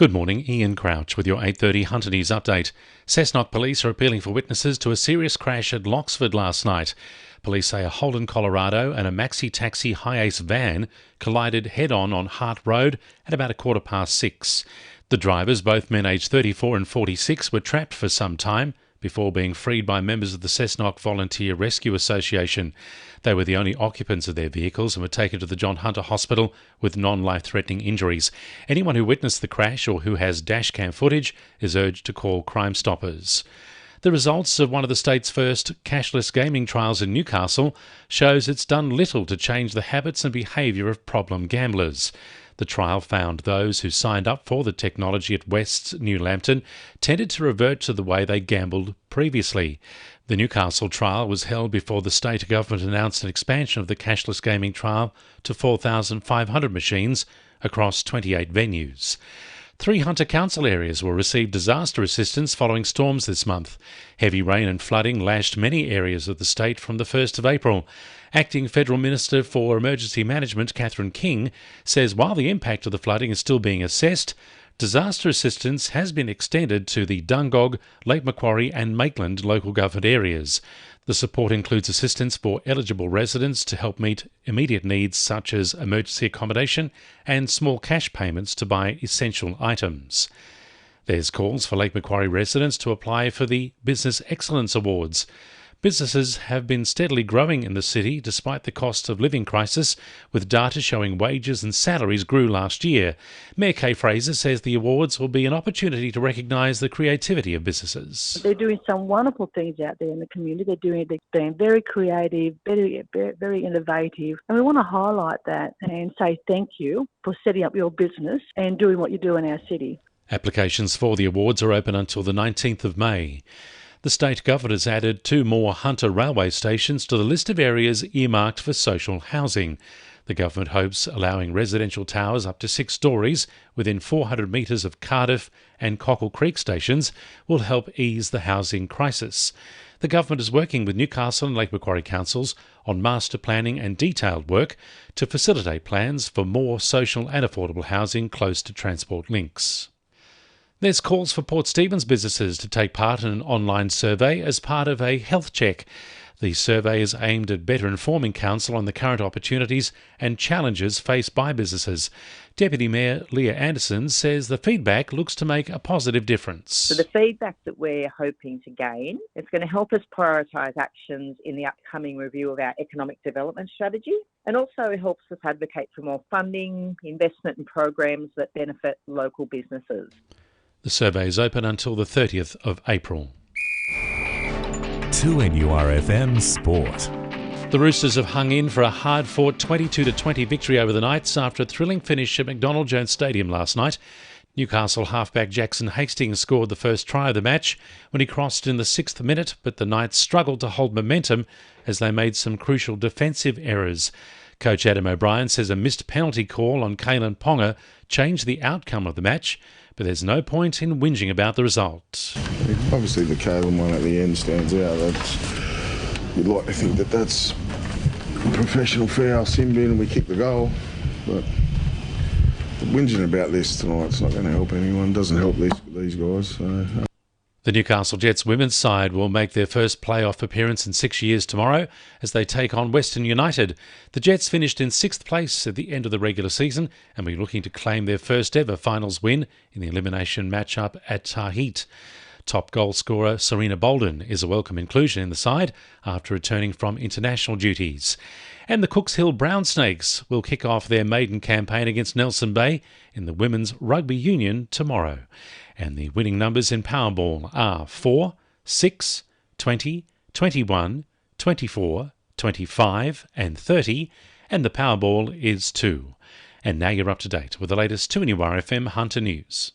Good morning, Ian Crouch with your 8:30 Hunter News update. Cessnock police are appealing for witnesses to a serious crash at Loxford last night. Police say a Holden Colorado and a maxi-taxi Hi-Ace van collided head-on Hart Road at about 6:15. The drivers, both men aged 34 and 46, were trapped for some time before being freed by members of the Cessnock Volunteer Rescue Association. They were the only occupants of their vehicles and were taken to the John Hunter Hospital with non-life-threatening injuries. Anyone who witnessed the crash or who has dashcam footage is urged to call Crime Stoppers. The results of one of the state's first cashless gaming trials in Newcastle shows it's done little to change the habits and behaviour of problem gamblers. The trial found those who signed up for the technology at West's New Lambton tended to revert to the way they gambled previously. The Newcastle trial was held before the state government announced an expansion of the cashless gaming trial to 4,500 machines across 28 venues. 3 Hunter Council areas will receive disaster assistance following storms this month. Heavy rain and flooding lashed many areas of the state from the 1st of April. Acting Federal Minister for Emergency Management, Catherine King, says while the impact of the flooding is still being assessed, disaster assistance has been extended to the Dungog, Lake Macquarie and Maitland local government areas. The support includes assistance for eligible residents to help meet immediate needs such as emergency accommodation and small cash payments to buy essential items. There's calls for Lake Macquarie residents to apply for the Business Excellence Awards. Businesses have been steadily growing in the city despite the cost of living crisis, with data showing wages and salaries grew last year. Mayor Kay Fraser says the awards will be an opportunity to recognise the creativity of businesses. They're doing some wonderful things out there in the community. They're being very creative, very innovative, and we want to highlight that and say thank you for setting up your business and doing what you do in our city. Applications for the awards are open until the 19th of May. The state government has added 2 more Hunter railway stations to the list of areas earmarked for social housing. The government hopes allowing residential towers up to 6 storeys within 400 metres of Cardiff and Cockle Creek stations will help ease the housing crisis. The government is working with Newcastle and Lake Macquarie councils on master planning and detailed work to facilitate plans for more social and affordable housing close to transport links. There's calls for Port Stephens businesses to take part in an online survey as part of a health check. The survey is aimed at better informing council on the current opportunities and challenges faced by businesses. Deputy Mayor Leah Anderson says the feedback looks to make a positive difference. So the feedback that we're hoping to gain is going to help us prioritise actions in the upcoming review of our economic development strategy, and also it helps us advocate for more funding, investment and programs that benefit local businesses. The survey is open until the 30th of April. 2NURFM Sport. The Roosters have hung in for a hard-fought 22-20 victory over the Knights after a thrilling finish at McDonald Jones Stadium last night. Newcastle halfback Jackson Hastings scored the first try of the match when he crossed in the 6th minute, but the Knights struggled to hold momentum as they made some crucial defensive errors. Coach Adam O'Brien says a missed penalty call on Kalen Ponga changed the outcome of the match, but there's no point in whinging about the result. Obviously the Kalen one at the end stands out. You'd like to think that that's a professional foul, sin bin, and we kick the goal, but whinging about this tonight's not going to help anyone. It doesn't help these guys. So. The Newcastle Jets women's side will make their first playoff appearance in 6 years tomorrow as they take on Western United. The Jets finished in 6th place at the end of the regular season and will be looking to claim their first ever finals win in the elimination matchup at Tahit. Top goal scorer Serena Bolden is a welcome inclusion in the side after returning from international duties. And the Cooks Hill Brown Snakes will kick off their maiden campaign against Nelson Bay in the Women's Rugby Union tomorrow. And the winning numbers in Powerball are 4, 6, 20, 21, 24, 25 and 30, and the Powerball is 2. And now you're up to date with the latest 2NURFM Hunter News.